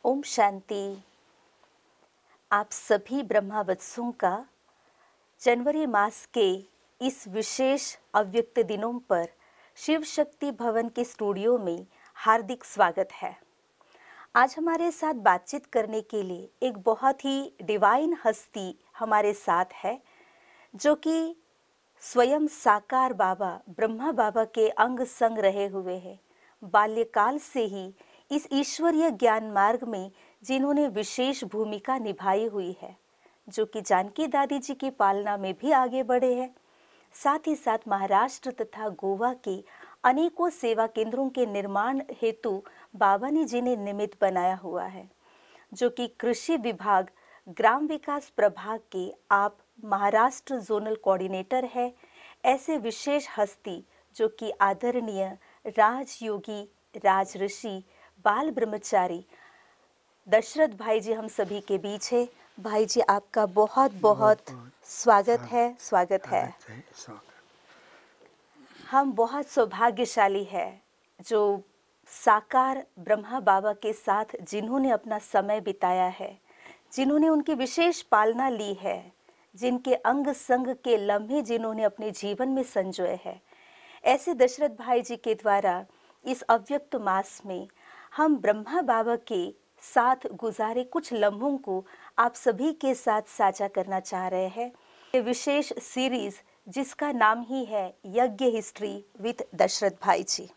ओम शांति। आप सभी ब्रह्मावत्सों का जनवरी मास के इस विशेष अव्यक्त दिनों पर शिव शक्ति भवन के स्टूडियो में हार्दिक स्वागत है। आज हमारे साथ बातचीत करने के लिए एक बहुत ही डिवाइन हस्ती हमारे साथ है, जो कि स्वयं साकार बाबा ब्रह्मा बाबा के अंग संग रहे हुए हैं। बाल्यकाल से ही इस ईश्वरीय ज्ञान मार्ग में जिन्होंने विशेष भूमिका निभाई हुई है, जो कि जानकी दादी जी की पालना में भी आगे बढ़े हैं। साथ ही साथ महाराष्ट्र तथा गोवा के अनेकों सेवा केंद्रों के निर्माण हेतु बाबा ने जिन्हें निमित्त बनाया हुआ है, जो कि कृषि विभाग ग्राम विकास प्रभाग के आप महाराष्ट्र जोनल कोऑर्डिनेटर है। ऐसे विशेष हस्ती जो कि आदरणीय राजयोगी राजऋषि बाल ब्रह्मचारी दशरथ भाई जी हम सभी के बीच है। भाई जी, आपका बहुत बहुत स्वागत है। हम बहुत सौभाग्यशाली है जो साकार ब्रह्मा बाबा के साथ जिन्होंने अपना समय बिताया है, जिन्होंने उनकी विशेष पालना ली है, जिनके अंग संग के लम्हे जिन्होंने अपने जीवन में संजोए हैं। ऐसे दशरथ भाई जी के द्वारा इस अव्यक्त मास में हम ब्रह्मा बाबा के साथ गुजारे कुछ लम्हों को आप सभी के साथ साझा करना चाह रहे हैं। ये विशेष सीरीज जिसका नाम ही है यज्ञ हिस्ट्री विद दशरथ भाई जी।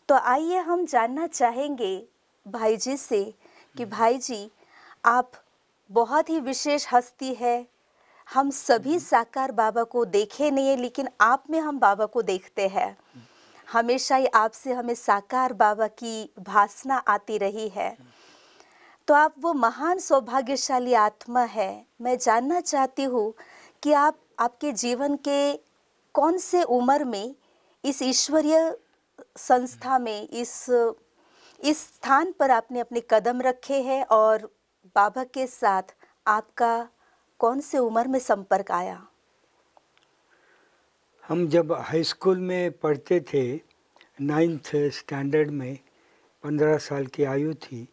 तो आइए हम जानना चाहेंगे भाई जी से कि भाई जी, आप बहुत ही विशेष हस्ती है। हम सभी साकार बाबा को देखे नहीं है, लेकिन आप में हम बाबा को देखते हैं। हमेशा ही आपसे हमें साकार बाबा की भासना आती रही है। तो आप वो महान सौभाग्यशाली आत्मा है। मैं जानना चाहती हूँ कि आपके जीवन के कौन से उम्र में इस ईश्वरीय संस्था में इस स्थान पर आपने अपने कदम रखे हैं, और बाबा के साथ आपका कौन से उम्र में संपर्क आया? हम जब हाई स्कूल में पढ़ते थे, 9th स्टैंडर्ड में 15 साल की आयु थी,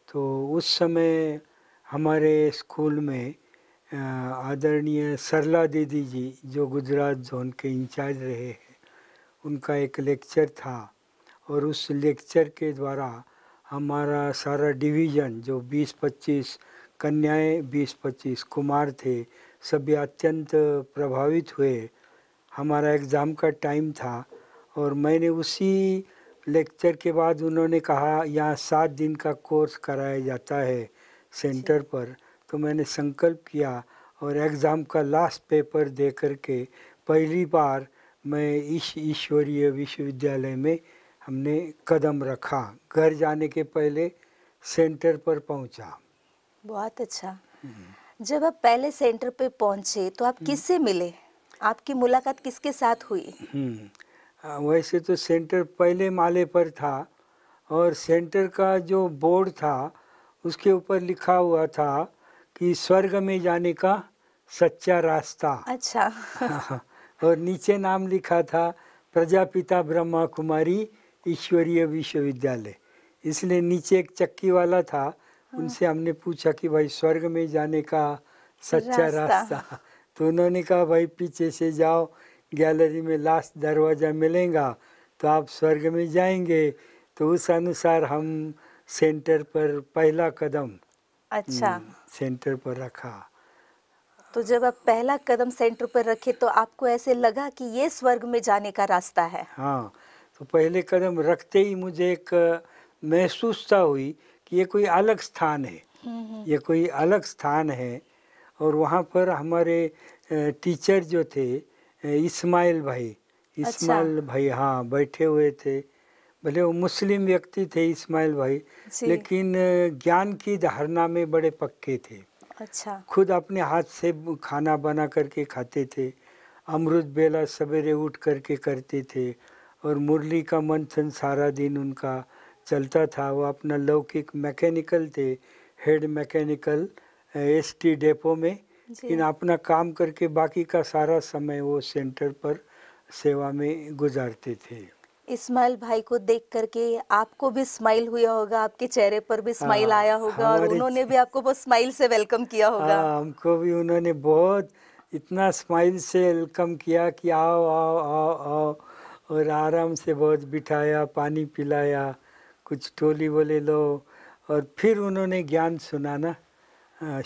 तो उस समय हमारे स्कूल में आदरणीय सरला दीदी जी, जो गुजरात जोन के इंचार्ज रहे हैं, उनका एक लेक्चर था। और उस लेक्चर के द्वारा हमारा सारा डिवीज़न, जो 20-25 कन्याएं 20-25 कुमार थे, सभी अत्यंत प्रभावित हुए। हमारा एग्ज़ाम का टाइम था और मैंने उसी लेक्चर के बाद उन्होंने कहा यहाँ 7 दिन का कोर्स कराया जाता है सेंटर पर। तो मैंने संकल्प किया और एग्ज़ाम का लास्ट पेपर दे करके पहली बार मैं इस ईश्वरीय विश्वविद्यालय में हमने कदम रखा। घर जाने के पहले सेंटर पर पहुंचा। बहुत अच्छा। जब आप पहले सेंटर पे पहुंचे तो आप किससे मिले? आपकी मुलाकात किसके साथ हुई? वैसे तो सेंटर पहले माले पर था और सेंटर का जो बोर्ड था उसके ऊपर लिखा हुआ था कि स्वर्ग में जाने का सच्चा रास्ता। अच्छा। और नीचे नाम लिखा था प्रजापिता ब्रह्मा कुमारी ईश्वरीय विश्वविद्यालय। इसलिए नीचे एक चक्की वाला था, उनसे हमने पूछा कि भाई स्वर्ग में जाने का सच्चा रास्ता। तो उन्होंने कहा भाई पीछे से जाओ, गैलरी में लास्ट दरवाज़ा मिलेगा तो आप स्वर्ग में जाएंगे। तो उस अनुसार हम सेंटर पर पहला कदम सेंटर पर रखा। तो जब आप पहला कदम सेंटर पर रखे तो आपको ऐसे लगा कि ये स्वर्ग में जाने का रास्ता है? हाँ, तो पहले कदम रखते ही मुझे एक महसूसता हुई कि ये कोई अलग स्थान है, ये कोई अलग स्थान है। और वहाँ पर हमारे टीचर जो थे इस्माइल भाई हाँ बैठे हुए थे। भले वो मुस्लिम व्यक्ति थे इस्माइल भाई, लेकिन ज्ञान की धारणा में बड़े पक्के थे। अच्छा। खुद अपने हाथ से खाना बना करके खाते थे, अमृत बेला सवेरे उठ करके करते थे और मुरली का मंथन सारा दिन उनका चलता था। वो अपना लौकिक मैकेनिकल थे, हेड मैकेनिकल एसटी डेपो में, लेकिन अपना काम करके बाकी का सारा समय वो सेंटर पर सेवा में गुजारते थे। इस्माइल भाई को देख करके आपको भी स्माइल हुआ होगा, आपके चेहरे पर भी स्माइल हाँ, आया होगा और हमारे उन्होंने भी आपको बहुत स्माइल से वेलकम किया होगा। हाँ, हमको भी उन्होंने बहुत इतना स्माइल से वेलकम किया कि आओ आओ आओ आओ, और आराम से बहुत बिठाया, पानी पिलाया, कुछ टोली बोले लो, और फिर उन्होंने ज्ञान सुनाना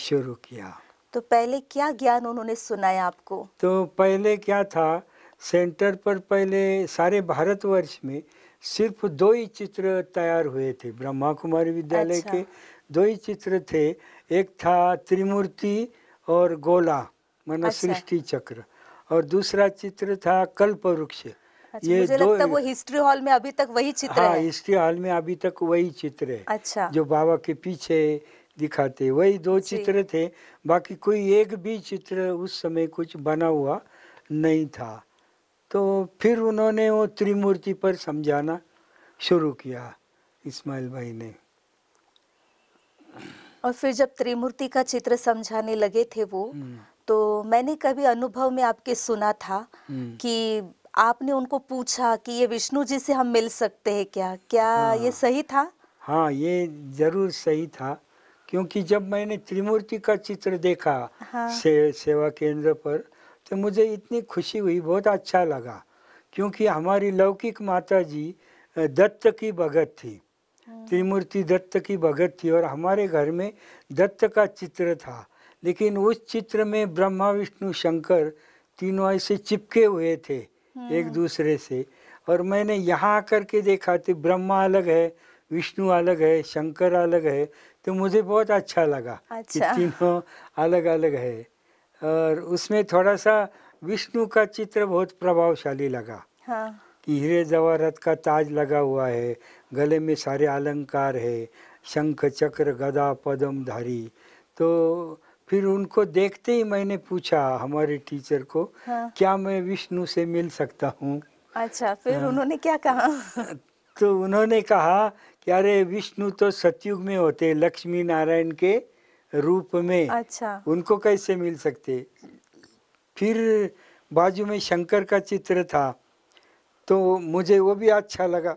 शुरू किया। तो पहले क्या ज्ञान उन्होंने सुनाया आपको? तो पहले क्या था, सेंटर पर पहले सारे भारतवर्ष में सिर्फ 2 ही चित्र तैयार हुए थे, ब्रह्मा कुमारी विद्यालय अच्छा। के 2 ही चित्र थे। एक था त्रिमूर्ति और गोला माना अच्छा। सृष्टि चक्र, और दूसरा चित्र था कल्प वृक्ष। अच्छा, ये मुझे 2, लगता है वो हिस्ट्री हॉल में अभी तक वही चित्र हाँ, है। हिस्ट्री हॉल में अभी तक वही चित्र है अच्छा। जो बाबा के पीछे दिखाते, वही 2 जी। चित्र थे। बाकी कोई एक भी चित्र उस समय कुछ बना हुआ नहीं था। तो फिर उन्होंने वो त्रिमूर्ति पर समझाना शुरू किया इस्माइल भाई ने। और फिर जब त्रिमूर्ति का चित्र समझाने लगे थे वो, तो मैंने कभी अनुभव में आपके सुना था कि आपने उनको पूछा कि ये विष्णु जी से हम मिल सकते हैं क्या? क्या ये हाँ, सही था? हाँ, ये जरूर सही था, क्योंकि जब मैंने त्रिमूर्ति का चित्र देखा हाँ। सेवा केंद्र पर, तो मुझे इतनी खुशी हुई, बहुत अच्छा लगा, क्योंकि हमारी लौकिक माता जी दत्त की भगत थी, त्रिमूर्ति दत्त की भगत थी, और हमारे घर में दत्त का चित्र था। लेकिन उस चित्र में ब्रह्मा विष्णु शंकर तीनों ऐसे चिपके हुए थे एक दूसरे से, और मैंने यहाँ आकर के देखा तो ब्रह्मा अलग है, विष्णु अलग है, शंकर अलग है, तो मुझे बहुत अच्छा लगा कि अच्छा। तीनों अलग अलग है। और उसमें थोड़ा सा विष्णु का चित्र बहुत प्रभावशाली लगा हाँ। कि हीरे जवाहरात का ताज लगा हुआ है, गले में सारे अलंकार है, शंख चक्र गदा पद्म धारी। तो फिर उनको देखते ही मैंने पूछा हमारे टीचर को, हाँ। क्या मैं विष्णु से मिल सकता हूँ? अच्छा, फिर उन्होंने क्या कहा? तो उन्होंने कहा कि अरे विष्णु तो सतयुग में होते, लक्ष्मी नारायण के रूप में, अच्छा। उनको कैसे मिल सकते? फिर बाजू में शंकर का चित्र था, तो मुझे वो भी अच्छा लगा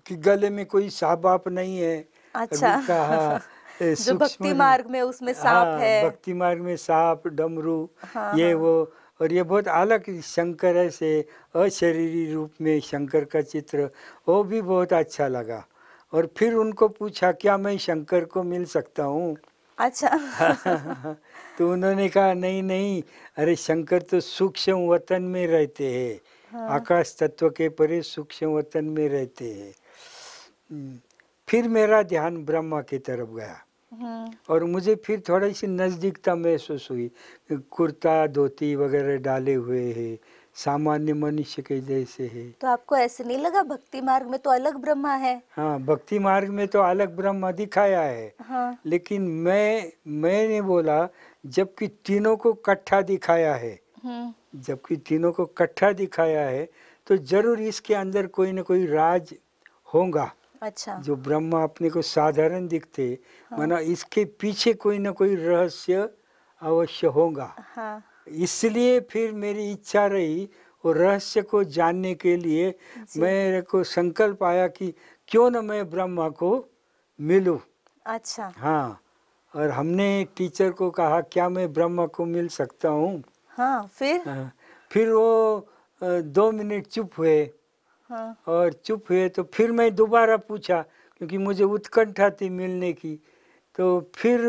कि गले में कोई सांप वाप नहीं है। अच्छा। अभी कहा जो भक्ति सूक्ष्म, मार्ग में उसमें सांप हाँ, है। भक्ति मार्ग में सांप डमरू हाँ, ये हाँ। वो, और ये बहुत अलग शंकर ऐसे अशरीरी रूप में शंकर का चित्र, वो भी बहुत अच्छा लगा। और फिर उनको पूछा क्या मैं शंकर को मिल सकता हूँ? अच्छा। तो उन्होंने कहा नहीं नहीं, अरे शंकर तो सूक्ष्म वतन में रहते हैं, हाँ। आकाश तत्व के परे सूक्ष्म वतन में रहते हैं। फिर मेरा ध्यान ब्रह्मा की तरफ गया, और मुझे फिर थोड़ी सी नज़दीकता महसूस हुई। कुर्ता धोती वगैरह डाले हुए है, सामान्य मनुष्य के जैसे है। तो आपको ऐसे नहीं लगा भक्ति मार्ग में तो अलग ब्रह्मा है? हाँ, भक्ति मार्ग में तो अलग ब्रह्मा दिखाया है, हाँ। लेकिन मैंने बोला जबकि तीनों को इकट्ठा दिखाया है, जबकि तीनों को इकट्ठा दिखाया है, तो जरूर इसके अंदर कोई ना कोई राज होगा। अच्छा। जो ब्रह्मा अपने को साधारण दिखते, माना इसके पीछे कोई ना कोई रहस्य अवश्य होगा। हाँ। इसलिए फिर मेरी इच्छा रही और रहस्य को जानने के लिए मेरे को संकल्प आया कि क्यों न मैं ब्रह्मा को मिलूं। अच्छा। हाँ, और हमने टीचर को कहा क्या मैं ब्रह्मा को मिल सकता हूँ? हाँ, फिर? हाँ, फिर वो 2 मिनट चुप हुए, हाँ। और चुप हुए तो फिर मैं दोबारा पूछा, क्योंकि मुझे उत्कंठा थी मिलने की। तो फिर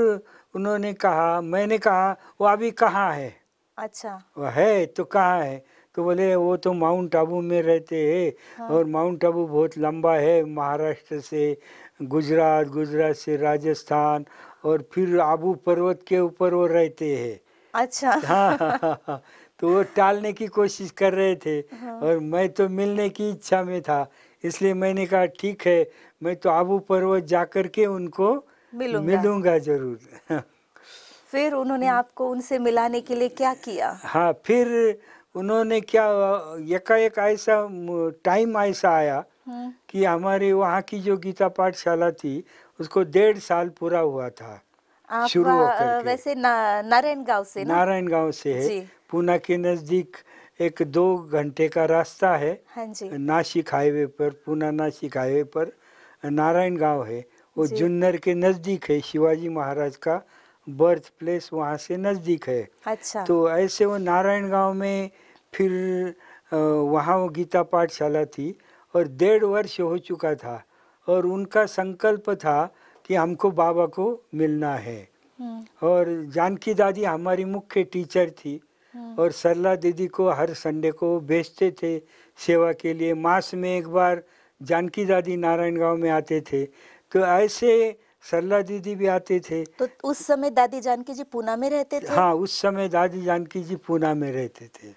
उन्होंने कहा, मैंने कहा वो अभी कहाँ है? अच्छा। वो है तो कहाँ है? तो बोले वो तो माउंट आबू में रहते हैं, और माउंट आबू बहुत लंबा है, महाराष्ट्र से गुजरात, गुजरात से राजस्थान, और फिर आबू पर्वत के ऊपर वो रहते हैं। अच्छा। हाँ, हाँ, हाँ, हाँ। तो वो टालने की कोशिश कर रहे थे, और मैं तो मिलने की इच्छा में था, इसलिए मैंने कहा ठीक है, मैं तो आबू पर्वत जाकर के उनको मिलूंगा जरूर। फिर उन्होंने आपको उनसे मिलाने के लिए क्या किया? हाँ, फिर उन्होंने क्या, एकाएक ऐसा टाइम ऐसा आया कि हमारे वहाँ की जो गीता पाठशाला थी उसको 1.5 साल पूरा हुआ था शुरू आप होकर के। वैसे नारायण गांव से ना? नारायण गांव से है, जी। पूना के नज़दीक एक 2 घंटे का रास्ता है। हाँ जी। नासिक हाईवे पर, पूना नासिक हाईवे पर नारायण गांव है, वो जी। जुन्नर के नज़दीक है। शिवाजी महाराज का बर्थ प्लेस वहाँ से नज़दीक है। अच्छा। तो ऐसे वो नारायण गांव में फिर वहाँ वो गीता पाठशाला थी और 1.5 वर्ष हो चुका था और उनका संकल्प था कि हमको बाबा को मिलना है। और जानकी दादी हमारी मुख्य टीचर थी और सरला दीदी को हर संडे को भेजते थे सेवा के लिए। मास में एक बार जानकी दादी नारायण गांव में आते थे, तो ऐसे सरला दीदी भी आते थे। तो उस समय दादी जानकी जी पूना में रहते थे? हाँ, उस समय दादी जानकी जी पूना में रहते थे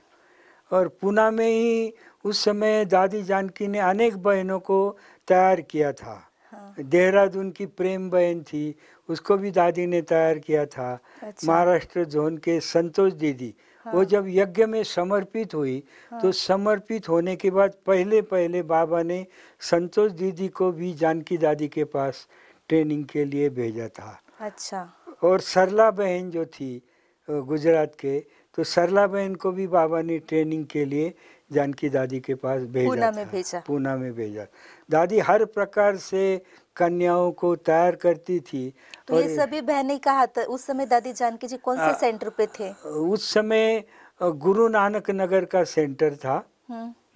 और पूना में ही उस समय दादी जानकी ने अनेक बहनों को तैयार किया था। हाँ। देहरादून की प्रेम बहन थी, उसको भी दादी ने तैयार किया था। अच्छा। महाराष्ट्र जोन के संतोष दीदी, हाँ। वो जब यज्ञ में समर्पित हुई तो समर्पित होने के बाद पहले पहले बाबा ने संतोष दीदी को भी जानकी दादी के पास ट्रेनिंग के लिए भेजा था। अच्छा। और सरला बहन जो थी गुजरात के, तो सरला बहन को भी बाबा ने ट्रेनिंग के लिए जानकी दादी के पास पूना भेजा में था। भेजा। पूना में भेजा। दादी हर प्रकार से कन्याओं को तैयार करती थी। तो ये सभी बहनें कहाँ था उस समय? दादी जानकी जी कौन से सेंटर पे थे? उस समय गुरु नानक नगर का सेंटर था।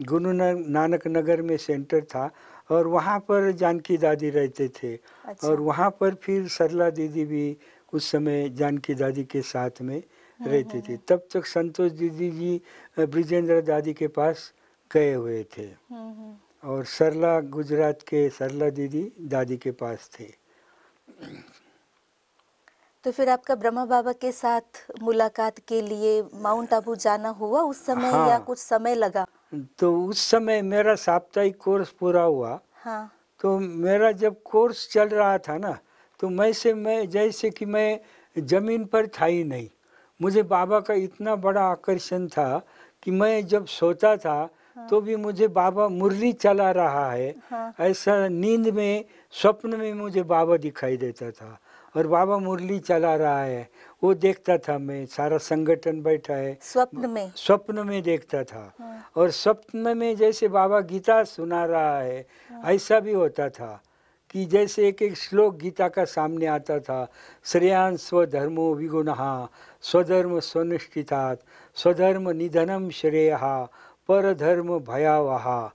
गुरु नानक नगर में सेंटर था और वहाँ पर जानकी दादी रहते थे। अच्छा। और वहाँ पर फिर सरला दीदी भी उस समय जानकी दादी के साथ में रहती थी। तब तक संतोष दीदी जी ब्रिजेंद्र दादी के पास गए हुए थे और सरला गुजरात के सरला दीदी दादी के पास थे। तो फिर आपका ब्रह्मा बाबा के साथ मुलाकात के लिए माउंट आबू जाना हुआ उस समय? हाँ। या कुछ समय लगा? तो उस समय मेरा साप्ताहिक कोर्स पूरा हुआ। हाँ। तो मेरा जब कोर्स चल रहा था ना, तो मैं जैसे कि मैं ज़मीन पर था ही नहीं। मुझे बाबा का इतना बड़ा आकर्षण था कि मैं जब सोता था तो भी मुझे बाबा मुरली चला रहा है। हाँ। ऐसा नींद में, स्वप्न में मुझे बाबा दिखाई देता था और बाबा मुरली चला रहा है, वो देखता था मैं। सारा संगठन बैठा है, स्वप्न में देखता था। और स्वप्न में जैसे बाबा गीता सुना रहा है, ऐसा भी होता था कि जैसे एक एक श्लोक गीता का सामने आता था। श्रेयान स्वधर्मो विगुणः स्वधर्म स्वनुष्ठितात् स्वधर्म निधनम श्रेयः परधर्म भयावह।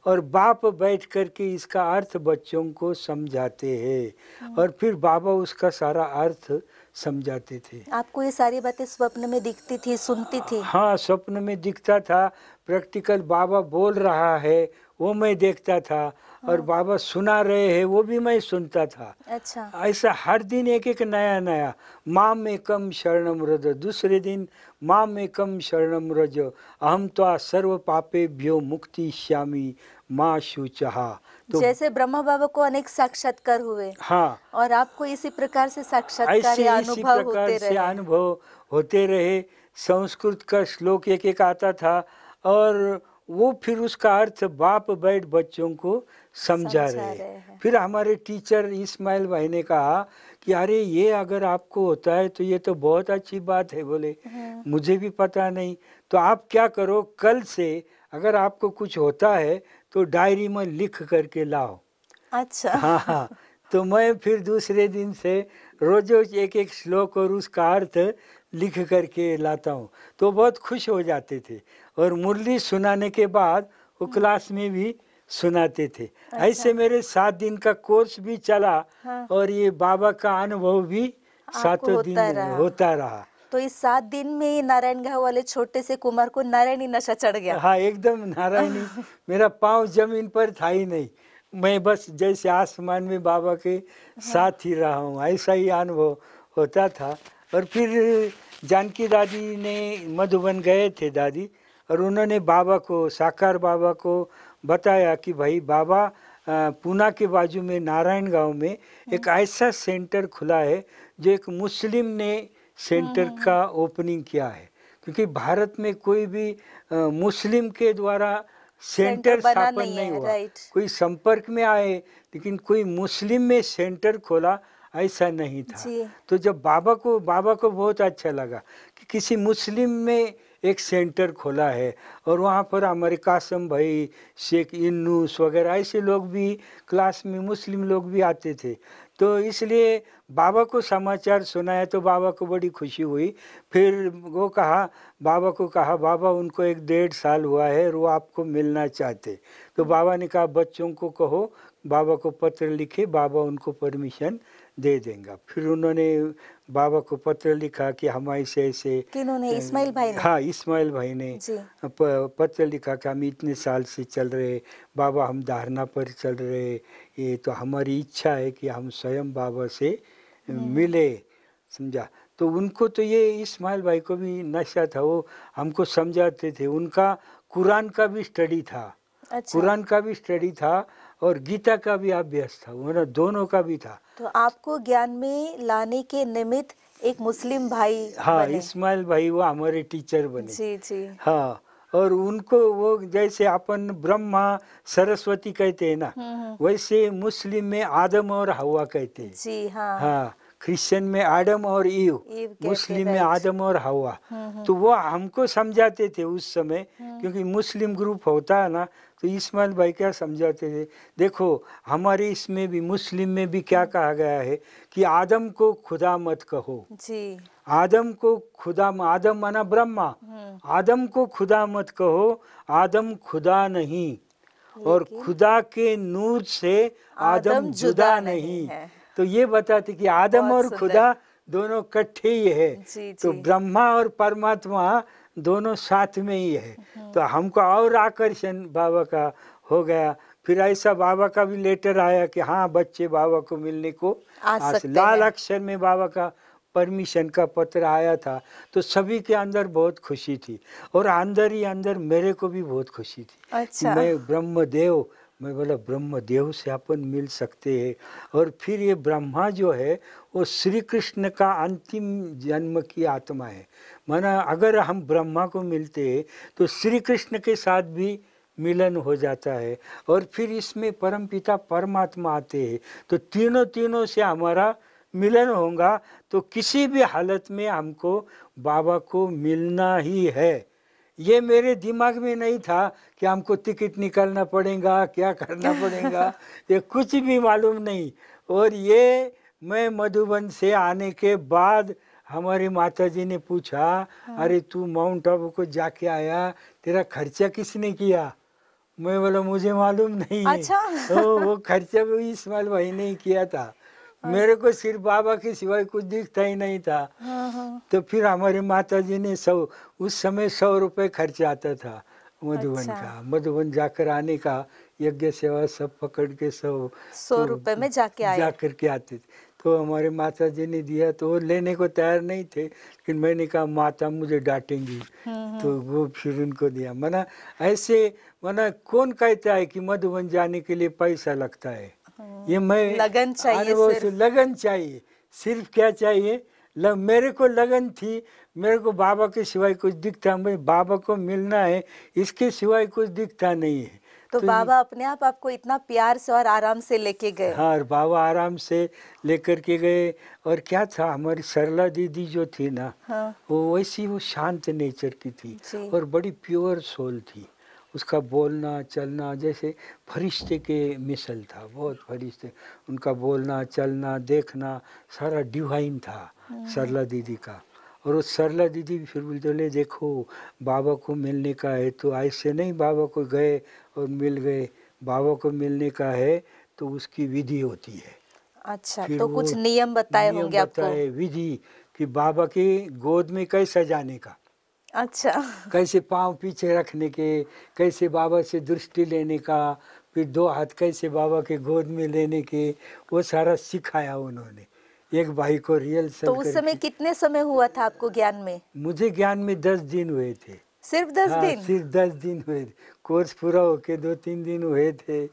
और बाप बैठ कर के इसका अर्थ बच्चों को समझाते हैं और फिर बाबा उसका सारा अर्थ समझाते थे। आपको ये सारी बातें स्वप्न में दिखती थी, सुनती थी? हाँ, स्वप्न में दिखता था। प्रैक्टिकल बाबा बोल रहा है वो मैं देखता था और बाबा सुना रहे हैं वो भी मैं सुनता था। अच्छा। ऐसा हर दिन एक एक नया नया। माम एकम शरणम व्रज, दूसरे दिन माम एकम शरणम व्रज, अहम त्वा सर्व पापेभ्यो मुक्तिष्यामि माँ शुचहा। तो जैसे ब्रह्मा बाबा को अनेक साक्षात्कार हुए। हाँ, और आपको इसी प्रकार से साक्षात्कार ऐसे या इसी अनुभव प्रकार होते से रहे? अनुभव होते रहे। संस्कृत का श्लोक एक एक आता था और वो फिर उसका अर्थ बाप बैठ बच्चों को समझा रहे हैं। फिर हमारे टीचर इस्माइल भाई ने कहा कि अरे ये अगर आपको होता है तो ये तो बहुत अच्छी बात है। बोले मुझे भी पता नहीं, तो आप क्या करो, कल से अगर आपको कुछ होता है तो डायरी में लिख करके लाओ। अच्छा। हाँ हाँ। तो मैं फिर दूसरे दिन से रोज एक एक श्लोक और उसका अर्थ लिख करके लाता हूँ, तो बहुत खुश हो जाते थे। और मुरली सुनाने के बाद वो क्लास में भी सुनाते थे। अच्छा। ऐसे मेरे 7 दिन का कोर्स भी चला। हाँ। और ये बाबा का अनुभव भी 7 दिन होता रहा। तो इस 7 दिन में नारायण गांव वाले छोटे से कुमार को नारायणी नशा चढ़ गया? हाँ, एकदम नारायणी। मेरा पाँव जमीन पर था ही नहीं, मैं बस जैसे आसमान में बाबा के साथ ही रहा हूँ, ऐसा ही अनुभव होता था। और फिर जानकी दादी ने मधुबन गए थे दादी, और उन्होंने बाबा को, साकार बाबा को बताया कि भाई बाबा पूना के बाजू में नारायण गांव में एक ऐसा सेंटर खुला है जो एक मुस्लिम ने सेंटर का ओपनिंग किया है। क्योंकि भारत में कोई भी मुस्लिम के द्वारा सेंटर स्थापन नहीं हुआ। कोई संपर्क में आए लेकिन कोई मुस्लिम में सेंटर खोला ऐसा नहीं था। तो जब बाबा को बहुत अच्छा लगा कि किसी मुस्लिम में एक सेंटर खोला है और वहाँ पर हमारे कासम भाई, शेख इन्नूस वगैरह ऐसे लोग भी क्लास में, मुस्लिम लोग भी आते थे। तो इसलिए बाबा को समाचार सुनाया तो बाबा को बड़ी खुशी हुई। फिर वो कहा, बाबा को कहा, बाबा उनको 1-1.5 साल हुआ है और वो आपको मिलना चाहते। तो बाबा ने कहा बच्चों को कहो बाबा को पत्र लिखे, बाबा उनको परमिशन दे देंगे। फिर उन्होंने बाबा को पत्र लिखा कि हम ऐसे ऐसे, किन्होंने, इस्माइल भाई ने? हाँ, इस्माइल भाई ने जी। पत्र लिखा कि हम इतने साल से चल रहे बाबा, हम धारणा पर चल रहे, ये तो हमारी इच्छा है कि हम स्वयं बाबा से मिले, समझा। तो उनको तो ये इस्माइल भाई को भी नशा था, वो हमको समझाते थे। उनका कुरान का भी स्टडी था। अच्छा। कुरान का भी स्टडी था और गीता का भी अभ्यास था, उन्होंने दोनों का भी था। तो आपको ज्ञान में लाने के निमित्त एक मुस्लिम भाई हाँ, बने। इस्माइल भाई वो हमारे टीचर बने। जी जी। हाँ, और उनको वो जैसे अपन ब्रह्मा सरस्वती कहते हैं ना, वैसे मुस्लिम में आदम और हवा कहते हैं। जी हाँ। हाँ, क्रिश्चियन में आदम और ईव, मुस्लिम में आदम और हवा। तो वो हमको समझाते थे उस समय, क्योंकि मुस्लिम ग्रुप होता है ना, तो इस्माइल भाई क्या समझाते थे, देखो हमारे इसमें भी, मुस्लिम में भी क्या कहा गया है कि आदम को खुदा मत कहो जी। आदम को खुदा, आदम माना ब्रह्मा, आदम को खुदा मत कहो, आदम खुदा नहीं, और खुदा के नूर से आदम जुदा नहीं है। तो ये बताते कि आदम और खुदा दोनों इकट्ठे ही है। जी, तो जी। ब्रह्मा और परमात्मा दोनों साथ में ही है। तो हमको और आकर्षण बाबा का हो गया। फिर ऐसा बाबा का भी लेटर आया कि हाँ, बच्चे बाबा को मिलने को आ सकते लाल हैं। अक्षर में बाबा का परमिशन का पत्र आया था। तो सभी के अंदर बहुत खुशी थी और अंदर ही अंदर मेरे को भी बहुत खुशी थी। अच्छा। मैं ब्रह्मदेव, मैं बोला ब्रह्मदेव से अपन मिल सकते हैं। और फिर ये ब्रह्मा जो है वो श्री कृष्ण का अंतिम जन्म की आत्मा है। माना अगर हम ब्रह्मा को मिलते हैं तो श्री कृष्ण के साथ भी मिलन हो जाता है। और फिर इसमें परमपिता परमात्मा आते हैं, तो तीनों से हमारा मिलन होगा। तो किसी भी हालत में हमको बाबा को मिलना ही है। ये मेरे दिमाग में नहीं था कि हमको टिकट निकालना पड़ेगा, क्या करना पड़ेगा, ये कुछ भी मालूम नहीं। और ये मैं मधुबन से आने के बाद हमारी माताजी ने पूछा, अरे तू माउंट आबू को जाके आया, तेरा खर्चा किसने किया? मैं बोला मुझे मालूम नहीं है। अच्छा। वो खर्चा भी इस्माइल भाई ने ही किया था। मेरे को सिर्फ बाबा के सिवाय कुछ दिखता ही नहीं था। तो फिर हमारी माताजी ने उस समय 100 रुपये खर्चा आता था मधुबन का, मधुबन जाकर आने का, यज्ञ सेवा सब पकड़ के 100 रुपये में जाकर के आते थे। तो हमारे माताजी ने दिया, तो वो लेने को तैयार नहीं थे, लेकिन मैंने कहा माता मुझे डांटेंगी, तो वो फिर उनको दिया। मना ऐसे, मना कौन कहता है कि मधुबन जाने के लिए पैसा लगता है? ये मैं लगन चाहिए, सिर्फ लगन चाहिए। सिर्फ क्या चाहिए? मेरे को लगन थी, मेरे को बाबा के सिवाय कुछ दिखता, मैं बाबा को मिलना है, इसके सिवाय कुछ दिखता नहीं है। तो बाबा अपने आप आपको इतना प्यार से और आराम से लेके गए। हाँ, बाबा आराम से लेकर के गए। और क्या था, हमारी सरला दीदी जो थी ना, वो वैसी, वो शांत नेचर की थी और बड़ी प्योर सोल थी। उसका बोलना चलना जैसे फरिश्ते के मिसल था, बहुत फरिश्ते। उनका बोलना चलना देखना सारा डिवाइन था सरला दीदी का। और उस सरला दीदी फिर बोले, देखो बाबा को मिलने का है तो ऐसे नहीं बाबा को गए और मिल गए, बाबा को मिलने का है तो उसकी विधि होती है। अच्छा, तो कुछ नियम बताए होंगे आपको? विधि कि बाबा की गोद में कैसे जाने का, अच्छा, कैसे पाँव पीछे रखने के, कैसे बाबा से दृष्टि लेने का, फिर 2 हाथ कैसे बाबा के गोद में लेने के, वो सारा सिखाया उन्होंने एक भाई को रियल। तो उस समय कितने समय हुआ था आपको ज्ञान में? मुझे ज्ञान में 10 दिन हुए थे। सिर्फ 10 दिन? सिर्फ 10 दिन हुए थे। कोर्स पूरा होके 2-3 दिन हुए थे।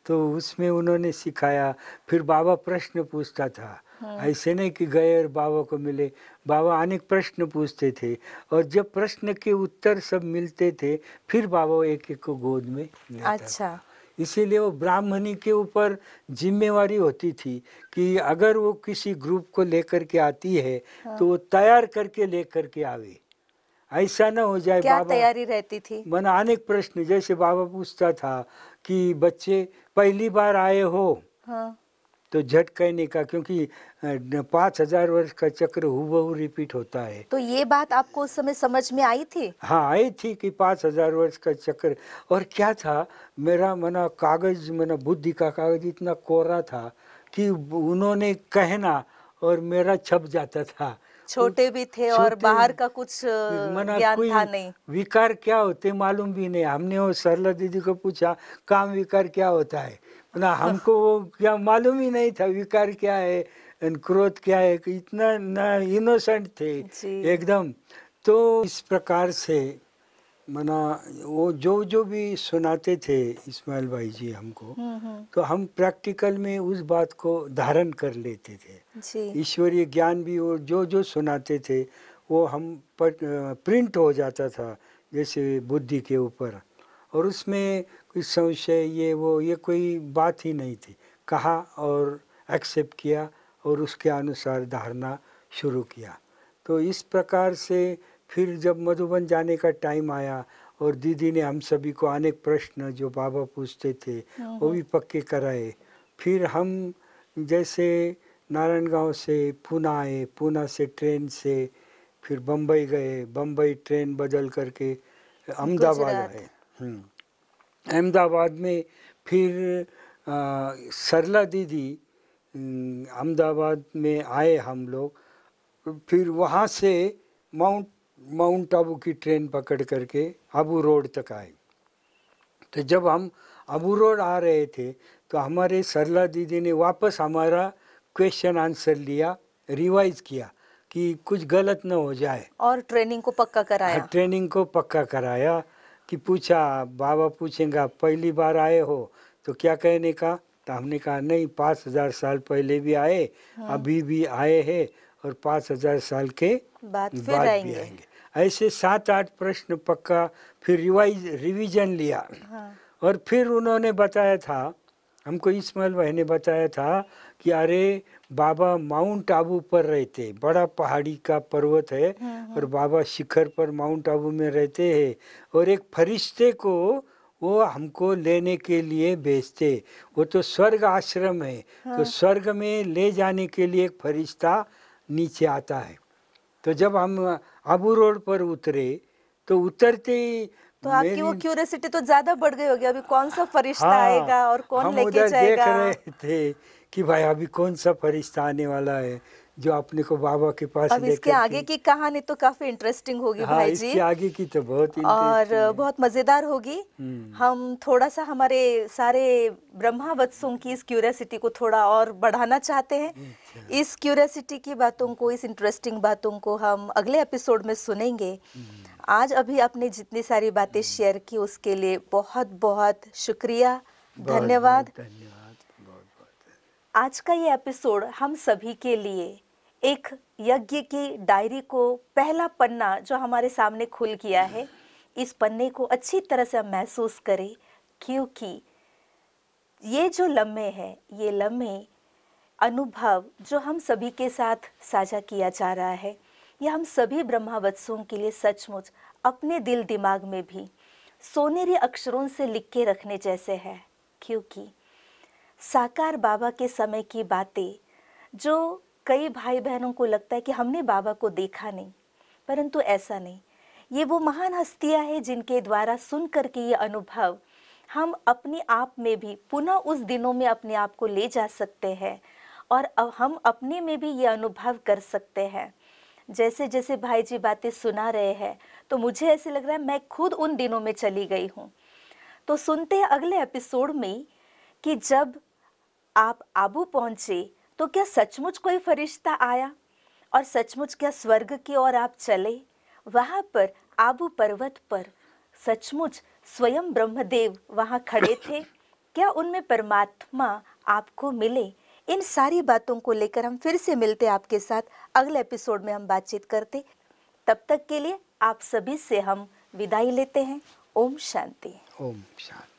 तो उसमें उन्होंने सिखाया। फिर बाबा प्रश्न पूछता था, ऐसे नहीं कि गए और बाबा को मिले, बाबा अनेक प्रश्न पूछते थे और जब प्रश्न के उत्तर सब मिलते थे फिर बाबा एक को गोद में लेता। अच्छा, इसीलिए वो ब्राह्मणी के ऊपर जिम्मेवारी होती थी कि अगर वो किसी ग्रुप को लेकर के आती है तो वो तैयार करके लेकर के आवे। ऐसा ना हो जाए। क्या बाबा तैयारी रहती थी? मन अनेक प्रश्न, जैसे बाबा पूछता था कि बच्चे पहली बार आए हो, हाँ। तो झट कहने का, क्योंकि 5,000 वर्ष का चक्र हूबहू रिपीट होता है। तो ये बात आपको उस समय समझ में आई थी? हाँ, आई थी कि 5,000 वर्ष का चक्र। और क्या था, मेरा मना कागज, मना बुद्धि का कागज इतना कोरा था कि उन्होंने कहना और मेरा छप जाता था। छोटे भी थे और छोटे बाहर का कुछ मना ज्ञान था कोई नहीं। विकार क्या होते मालूम भी नहीं। हमने वो सरला दीदी को पूछा काम विकार क्या होता है, ना हमको वो क्या मालूम ही नहीं था विकार क्या है, क्रोध क्या है, कि इतना ना इनोसेंट थे जी। एकदम। तो इस प्रकार से मना वो जो भी सुनाते थे इस्माइल भाई जी हमको, तो हम प्रैक्टिकल में उस बात को धारण कर लेते थे। जी। ईश्वरीय ज्ञान भी वो जो सुनाते थे वो हम पर प्रिंट हो जाता था जैसे बुद्धि के ऊपर, और उसमें कोई संशय ये कोई बात ही नहीं थी। कहा और एक्सेप्ट किया और उसके अनुसार धारणा शुरू किया। तो इस प्रकार से फिर जब मधुबन जाने का टाइम आया और दीदी ने हम सभी को अनेक प्रश्न जो बाबा पूछते थे वो भी पक्के कराए। फिर हम जैसे नारायणगांव से पूना आए, पूना से ट्रेन से फिर बम्बई गए, बम्बई ट्रेन बदल करके अहमदाबाद गुजरात। आए। अहमदाबाद में फिर सरला दीदी अहमदाबाद में आए हम लोग। फिर वहाँ से माउंट आबू की ट्रेन पकड़ करके आबू रोड तक आए। तो जब हम आबू रोड आ रहे थे तो हमारे सरला दीदी ने वापस हमारा क्वेश्चन आंसर लिया, रिवाइज किया कि कुछ गलत न हो जाए, और ट्रेनिंग को पक्का कराया। ट्रेनिंग को पक्का कराया। कि पूछा, बाबा पूछेंगे पहली बार आए हो तो क्या कहने का, तो हमने कहा नहीं 5,000 साल पहले भी आए, अभी भी आए हैं और 5,000 साल के बाद फिर बाद भी आएंगे। आएंगे। ऐसे 7-8 प्रश्न पक्का फिर रिवीजन लिया। और फिर उन्होंने बताया था हमको, इस्माइल भाई ने बताया था कि अरे बाबा माउंट आबू पर रहते, बड़ा पहाड़ी का पर्वत है और बाबा शिखर पर माउंट आबू में रहते हैं, और एक फरिश्ते को वो हमको लेने के लिए भेजते। वो तो स्वर्ग आश्रम है, तो स्वर्ग में ले जाने के लिए एक फरिश्ता नीचे आता है। तो जब हम आबू रोड पर उतरे तो उतरते ही तो आपकी वो क्यूरियोसिटी तो ज्यादा बढ़ गई होगी, अभी कौन सा फरिश्ता आएगा और कौन हम लेके उधर जाएगा। देख रहे थे कि भाई अभी कौन सा फरिश्ता आने वाला है जो अपने को बाबा के पास अब इसके आगे की कहानी तो काफी इंटरेस्टिंग होगी हाँ, भाई जी। इसके आगे की तो बहुत और बहुत मजेदार होगी। हम थोड़ा सा हमारे सारे ब्रह्मावत्सों की इस क्यूरियोसिटी को थोड़ा और बढ़ाना चाहते हैं। इस क्यूरियोसिटी की बातों को, इस इंटरेस्टिंग बातों को हम अगले एपिसोड में सुनेंगे। आज अभी आपने जितनी सारी बातें शेयर की उसके लिए बहुत बहुत शुक्रिया, धन्यवाद। आज का ये एपिसोड हम सभी के लिए एक यज्ञ की डायरी को पहला पन्ना जो हमारे सामने खुल गया है, इस पन्ने को अच्छी तरह से हम महसूस करें, क्योंकि ये जो लम्हे हैं, ये लम्हे अनुभव जो हम सभी के साथ साझा किया जा रहा है, ये हम सभी ब्रह्मावत्सों के लिए सचमुच अपने दिल दिमाग में भी सोनेरी अक्षरों से लिख के रखने जैसे है। क्योंकि साकार बाबा के समय की बातें जो कई भाई बहनों को लगता है कि हमने बाबा को देखा नहीं, परंतु ऐसा नहीं। ये वो महान हस्तियां हैं जिनके द्वारा सुन करके ये अनुभव हम अपने आप में भी पुनः उस दिनों में अपने आप को ले जा सकते हैं और अब हम अपने में भी ये अनुभव कर सकते हैं। जैसे जैसे भाई जी बातें सुना रहे हैं तो मुझे ऐसे लग रहा है मैं खुद उन दिनों में चली गई हूँ। तो सुनते हैं अगले एपिसोड में कि जब आप आबू पहुँचे तो क्या सचमुच कोई फरिश्ता आया और सचमुच क्या स्वर्ग की ओर आप चले। वहाँ पर आबू पर्वत पर सचमुच स्वयं ब्रह्मदेव वहाँ खड़े थे, क्या उनमें परमात्मा आपको मिले। इन सारी बातों को लेकर हम फिर से मिलते आपके साथ अगले एपिसोड में, हम बातचीत करते। तब तक के लिए आप सभी से हम विदाई लेते हैं। ओम शांति। ओम शांति।